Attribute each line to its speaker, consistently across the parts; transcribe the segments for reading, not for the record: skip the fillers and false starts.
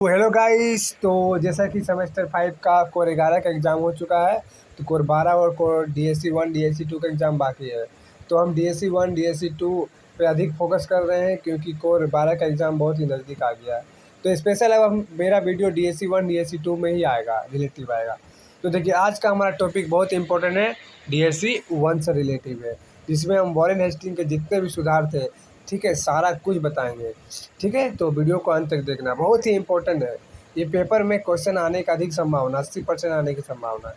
Speaker 1: तो hello guys. तो जैसा कि सेमेस्टर 5 का कोर 11 का एग्ज़ाम हो चुका है, तो कोर 12 और कोर डीएससी 1 डीएससी 2 का एग्ज़ाम बाकी है। तो हम डीएससी 1 डीएससी 2 पे अधिक फोकस कर रहे हैं क्योंकि कोर 12 का एग्ज़ाम बहुत ही नज़दीक आ गया है। तो स्पेशल अब मेरा वीडियो डीएससी 1 डीएससी 2 में ही आएगा, रिलेटिव आएगा। तो देखिए, आज का हमारा टॉपिक बहुत इंपॉर्टेंट है, डीएससी 1 से रिलेटिव है, जिसमें हम वॉरेन हेस्टिंग के जितने भी सुधार थे, ठीक है, सारा कुछ बताएंगे। ठीक है, तो वीडियो को अंत तक देखना, बहुत ही इंपॉर्टेंट है। ये पेपर में क्वेश्चन आने का अधिक संभावना, 80% आने की संभावना है।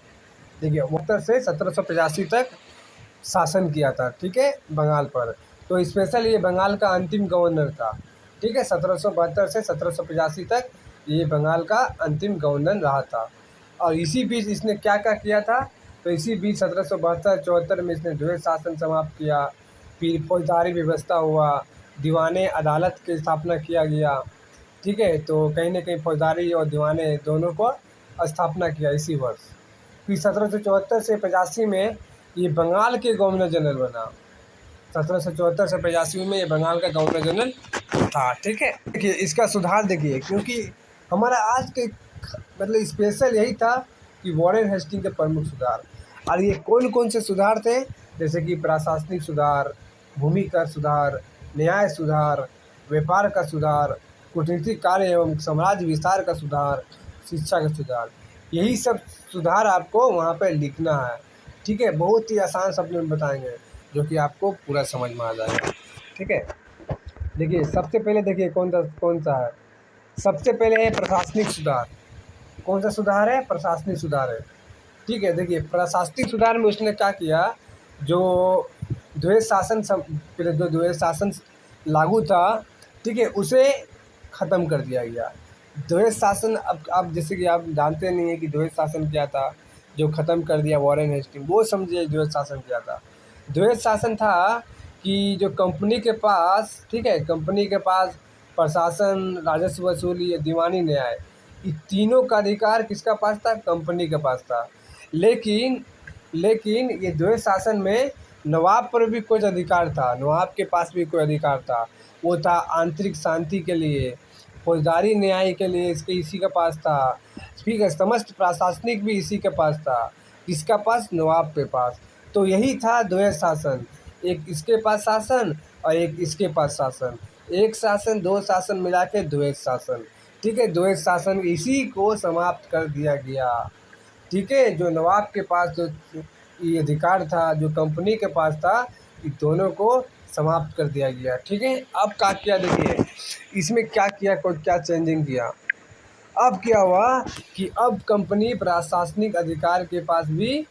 Speaker 1: देखिए, 72 से 1785 तक शासन किया था, ठीक है, बंगाल पर। तो स्पेशल ये बंगाल का अंतिम गवर्नर था, ठीक है। 1772 से 1785 तक ये बंगाल का अंतिम गवर्नर रहा था। और इसी बीच इसने क्या क्या किया था, तो इसी बीच 1772-74 में इसने द्वैध शासन समाप्त किया। फिर फौजदारी व्यवस्था हुआ, दीवाने अदालत की स्थापना किया गया, ठीक है। तो कहीं न कहीं फौजदारी और दीवाने दोनों को स्थापना किया इसी वर्ष। फिर 1774 से 85 में ये बंगाल के गवर्नर जनरल बना। 1774 से 85 में ये बंगाल का गवर्नर जनरल था, ठीक है। देखिए, इसका सुधार देखिए, क्योंकि हमारा आज के मतलब स्पेशल यही था कि वॉरेन हेस्टिंग के प्रमुख सुधार। और ये कौन कौन से सुधार थे, जैसे कि प्रशासनिक सुधार, भूमि कर सुधार, न्याय सुधार, व्यापार का सुधार, कूटनीतिक कार्य एवं साम्राज्य विस्तार का सुधार, शिक्षा का सुधार। यही सब सुधार आपको वहाँ पे लिखना है, ठीक है। बहुत ही आसान शब्द में बताएंगे जो कि आपको पूरा समझ में आ जाएगा, ठीक है। देखिए, सबसे पहले देखिए कौन सा है। सबसे पहले है प्रशासनिक सुधार। कौन सा सुधार है? प्रशासनिक सुधार है, ठीक है। देखिए, प्रशासनिक सुधार में उसने क्या किया, जो जो द्वैध शासन लागू था, ठीक है, उसे ख़त्म कर दिया गया। द्वैध शासन, अब जैसे कि आप जानते नहीं हैं कि द्वैध शासन क्या था, जो ख़त्म कर दिया वॉरेन हेस्टिंग, वो समझिए द्वैध शासन क्या था। द्वैध शासन था कि जो कंपनी के पास, ठीक है, कंपनी के पास प्रशासन, राजस्व वसूली या दीवानी न्याय, ये तीनों का अधिकार किसका पास था? कंपनी के पास था। लेकिन ये द्वैध शासन में नवाब पर भी कुछ अधिकार था, नवाब के पास भी कोई अधिकार था। वो था आंतरिक शांति के लिए, फौजदारी न्याय के लिए, इसके इसी के पास था। ठीक है, समस्त प्रशासनिक भी इसी के पास था। किसका पास? नवाब के पास। तो यही था द्वैध शासन, एक इसके पास शासन और एक इसके पास शासन। एक शासन, दो शासन मिला के द्वैध शासन, ठीक है। द्वैध शासन इसी को समाप्त कर दिया गया, ठीक है। जो नवाब के पास जो ये अधिकार था, जो कंपनी के पास था, इन दोनों को समाप्त कर दिया गया, ठीक है। अब क्या किया, देखिए इसमें क्या किया, कोई क्या चेंजिंग किया। अब क्या हुआ कि अब कंपनी प्रशासनिक अधिकार के पास भी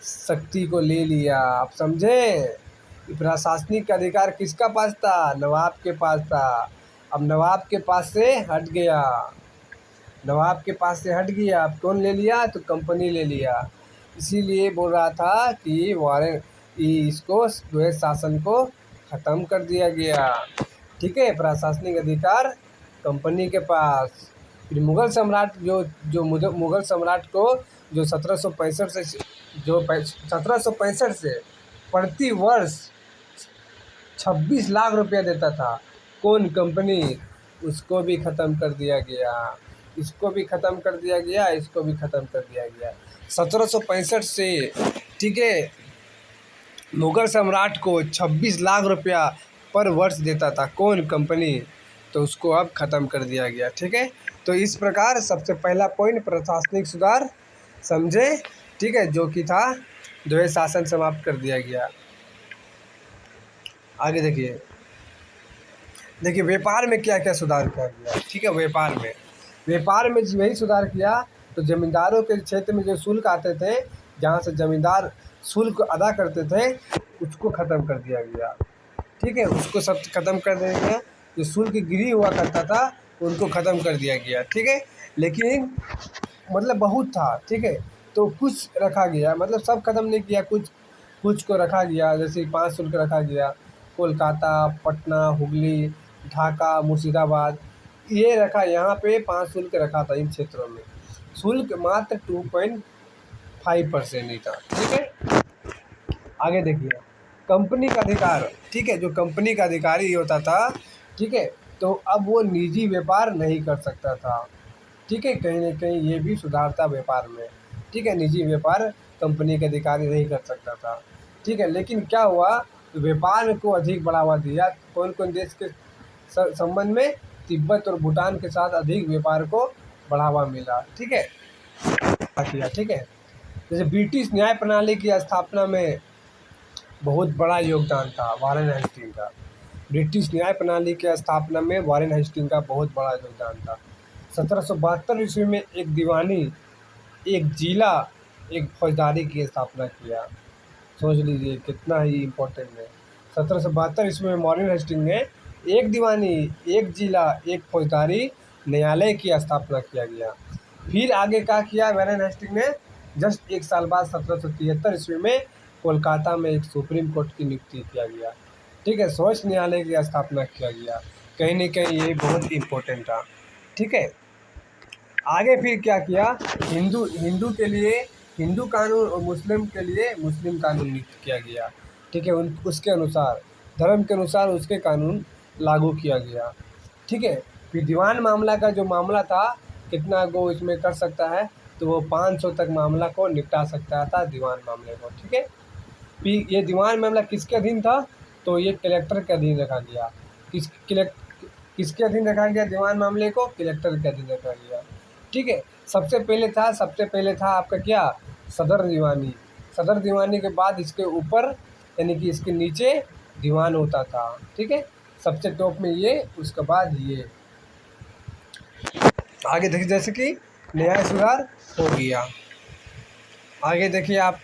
Speaker 1: शक्ति को ले लिया। आप समझे? प्रशासनिक अधिकार किसका पास था? नवाब के पास था। अब नवाब के पास से हट गया, नवाब के पास से हट गया। अब कौन ले लिया? तो कंपनी ले लिया। इसीलिए बोल रहा था कि वारन इसको द्वैध शासन को ख़त्म कर दिया गया, ठीक है। प्रशासनिक अधिकार कंपनी के पास। फिर मुग़ल सम्राट मुग़ल सम्राट को जो 1765 से 1765 से प्रति वर्ष 26 लाख रुपया देता था, कौन? कंपनी। उसको भी ख़त्म कर दिया गया, इसको भी ख़त्म कर दिया गया, इसको भी ख़त्म कर दिया गया। 1765 से, ठीक है, मुग़ल सम्राट को 26 लाख रुपया पर वर्ष देता था, कौन? कंपनी। तो उसको अब ख़त्म कर दिया गया, ठीक है। तो इस प्रकार सबसे पहला पॉइंट प्रशासनिक सुधार, समझे, ठीक है, जो कि था द्वैध शासन समाप्त कर दिया गया। आगे देखिए, व्यापार में क्या क्या सुधार किया गया, ठीक है। व्यापार में यही सुधार किया, तो ज़मींदारों के क्षेत्र में जो शुल्क आते थे, जहाँ से ज़मींदार शुल्क अदा करते थे, उसको ख़त्म कर दिया गया, ठीक है। उसको सब ख़त्म कर दिया गया। जो शुल्क गिरी हुआ करता था, उनको ख़त्म कर दिया गया, ठीक है। लेकिन मतलब बहुत था, ठीक है, तो कुछ रखा गया, मतलब सब ख़त्म नहीं किया, कुछ को रखा गया। जैसे 5 शुल्क रखा गया, कोलकाता, पटना, हुगली, ढाका, मुर्शिदाबाद, ये रखा। यहाँ पे 5 शुल्क रखा था इन क्षेत्रों में। शुल्क मात्र 2.5% ही था, ठीक है। आगे देखिए, कंपनी का अधिकार, ठीक है, जो कंपनी का अधिकारी होता था, ठीक है, तो तो अब वो निजी व्यापार नहीं कर सकता था। ठीक है, कहीं न कहीं ये भी सुधार था व्यापार में। ठीक है, निजी व्यापार कंपनी के अधिकारी नहीं कर सकता था। ठीक है, लेकिन क्या हुआ, व्यापार को अधिक बढ़ावा दिया। कौन-कौन देश के संबंध में? तिब्बत और भूटान के साथ अधिक व्यापार को बढ़ावा मिला। ठीक है, किया। ठीक है, जैसे ब्रिटिश न्याय प्रणाली की स्थापना में बहुत बड़ा योगदान था वारेन हेस्टिंग का। ब्रिटिश न्याय प्रणाली की स्थापना में वारेन हेस्टिंग का बहुत बड़ा योगदान था। 1772 ईस्वी में एक दीवानी, एक जिला, एक फौजदारी की स्थापना किया। सोच लीजिए कितना ही इम्पोर्टेंट है। 1772 ईस्वी में वारेन हेस्टिंग ने एक दीवानी, एक जिला, एक फौजदारी न्यायालय की स्थापना किया गया। फिर आगे क्या किया वारेन हेस्टिंग ने? जस्ट एक साल बाद 1773 ईस्वी में कोलकाता में एक सुप्रीम कोर्ट की नियुक्ति किया गया। ठीक है, सर्वोच्च न्यायालय की स्थापना किया गया। कहीं न कहीं ये बहुत इम्पोर्टेंट था। ठीक है, आगे फिर क्या किया? हिंदू के लिए हिंदू कानून और मुस्लिम के लिए मुस्लिम कानून नियुक्त किया गया। ठीक है, उसके अनुसार, धर्म के अनुसार उसके कानून लागू किया गया। ठीक है, फिर दीवान मामला का जो मामला था, कितना को इसमें कर सकता है, तो वो 500 तक मामला को निपटा सकता था, दीवान मामले को। ठीक है, फिर ये दीवान मामला किसके अधीन था? तो ये कलेक्टर के अधीन रखा गया। किसके अधीन रखा गया दीवान मामले को? कलेक्टर के अधीन रखा गया। ठीक है, सबसे पहले था आपका क्या? सदर दीवानी। सदर दीवानी के बाद इसके ऊपर, यानी कि इसके नीचे दीवान होता था। ठीक है, सबसे टॉप में ये, उसके बाद ये। आगे देखिए, जैसे कि न्याय सुधार हो गया। आगे देखिए आप,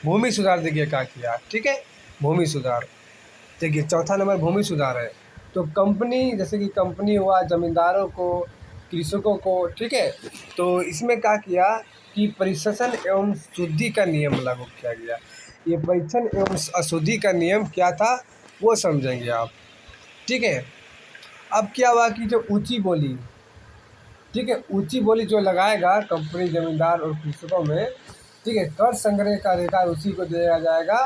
Speaker 1: भूमि सुधार देखिए क्या किया। ठीक है, भूमि सुधार देखिए, चौथा नंबर भूमि सुधार है। तो कंपनी, जैसे कि कंपनी हुआ, ज़मींदारों को, कृषकों को। ठीक है, तो इसमें क्या किया कि परिशोषण एवं शुद्धि का नियम लागू किया गया। ये परिशोषण एवं अशुद्धि का नियम क्या था, वो समझेंगे आप। ठीक है, अब क्या हुआ कि जो ऊंची बोली, ठीक है, ऊंची बोली जो लगाएगा कंपनी, ज़मींदार और कृषकों में, ठीक है, कर संग्रह का अधिकार उसी को दिया जाएगा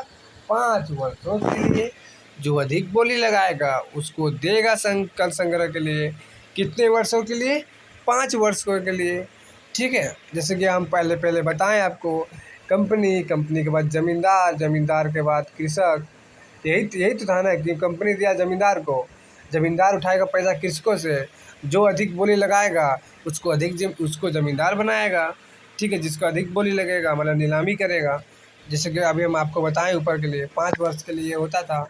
Speaker 1: 5 वर्षों के लिए। जो अधिक बोली लगाएगा उसको देगा कर संग्रह के लिए। कितने वर्षों के लिए? 5 वर्षों के लिए। ठीक है, जैसे कि हम पहले बताएं आपको, कंपनी के बाद ज़मींदार, ज़मींदार के बाद कृषक। यही तो था ना कि कंपनी दिया ज़मींदार को, ज़मींदार उठाएगा पैसा कृषकों से, जो अधिक बोली लगाएगा उसको ज़मींदार बनाएगा। ठीक है, जिसको अधिक बोली लगेगा मतलब नीलामी करेगा। जैसे कि अभी हम आपको बताएं ऊपर के लिए 5 वर्ष के लिए होता था।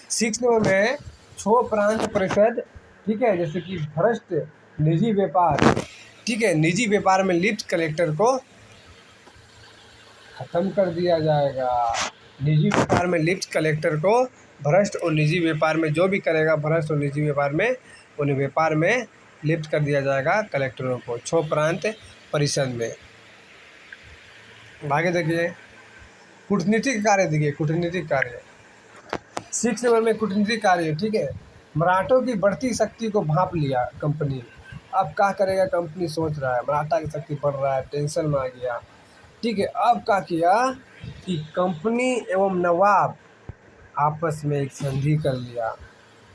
Speaker 1: 6 नंबर में छो प्रांत परिषद। ठीक है, जैसे कि भ्रष्ट निजी व्यापार। ठीक है, निजी व्यापार में लिप्त कलेक्टर को खत्म कर दिया जाएगा। निजी व्यापार में लिप्त कलेक्टर को, भ्रष्ट और निजी व्यापार में जो भी करेगा भ्रष्ट और निजी व्यापार में, उन व्यापार में लिप्त कर दिया जाएगा कलेक्टरों को, छो प्रांत परिषद में। आगे देखिए, कूटनीतिक कार्य देखिए, कूटनीतिक कार्य 6 नंबर में कूटनीतिक कार्य। ठीक है, मराठों की बढ़ती शक्ति को भांप लिया कंपनी। अब क्या करेगा कंपनी, सोच रहा है मराठा की शक्ति बढ़ रहा है, टेंशन में आ गया। ठीक है, अब क्या किया कि कंपनी एवं नवाब आपस में एक संधि कर लिया।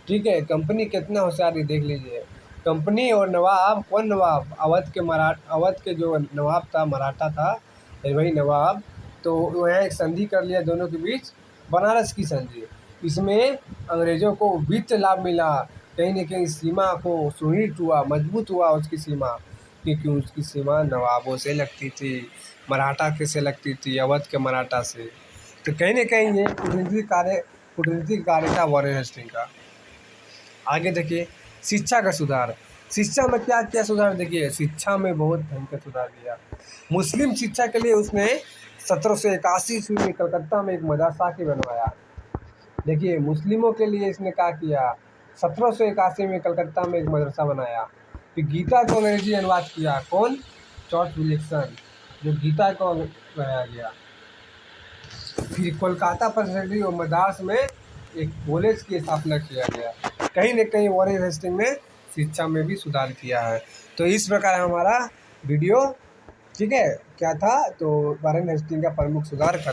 Speaker 1: ठीक है, कंपनी कितना होशियारी देख लीजिए। कंपनी और नवाब, कौन नवाब? अवध के जो नवाब था, मराठा था, वही नवाब। तो वहाँ एक संधि कर लिया दोनों के बीच, बनारस की संधि। इसमें अंग्रेज़ों को वित्त लाभ मिला, कहीं न कहीं सीमा को सुदृढ़ हुआ, मजबूत हुआ उसकी सीमा, क्योंकि उसकी सीमा नवाबों से लगती थी, मराठा के से लगती थी, अवध के मराठा से। तो कहीं न कहीं ये कूटनीतिक कार्य था वारेन हेस्टिंग का। आगे देखिए, शिक्षा का सुधार। शिक्षा में क्या क्या सुधार? देखिए, शिक्षा में बहुत भयंकर सुधार किया। मुस्लिम शिक्षा के लिए उसने 1781 ईस्वी में कलकत्ता में एक मदरसा की बनवाया। देखिए, मुस्लिमों के लिए इसने क्या किया, 1781 में कलकत्ता में एक मदरसा बनाया। फिर गीता को अंग्रेजी अनुवाद किया। कौन? जॉर्ज विलियम्स, जो गीता को बनाया गया। फिर कोलकाता प्रेसिडेंसी और मद्रास में एक कॉलेज की स्थापना किया गया। कहीं न कहीं वारेन हेस्टिंग ने शिक्षा में भी सुधार किया है। तो इस प्रकार हमारा वीडियो, ठीक है, क्या था, तो वारेन हेस्टिंग का प्रमुख सुधार खत्म।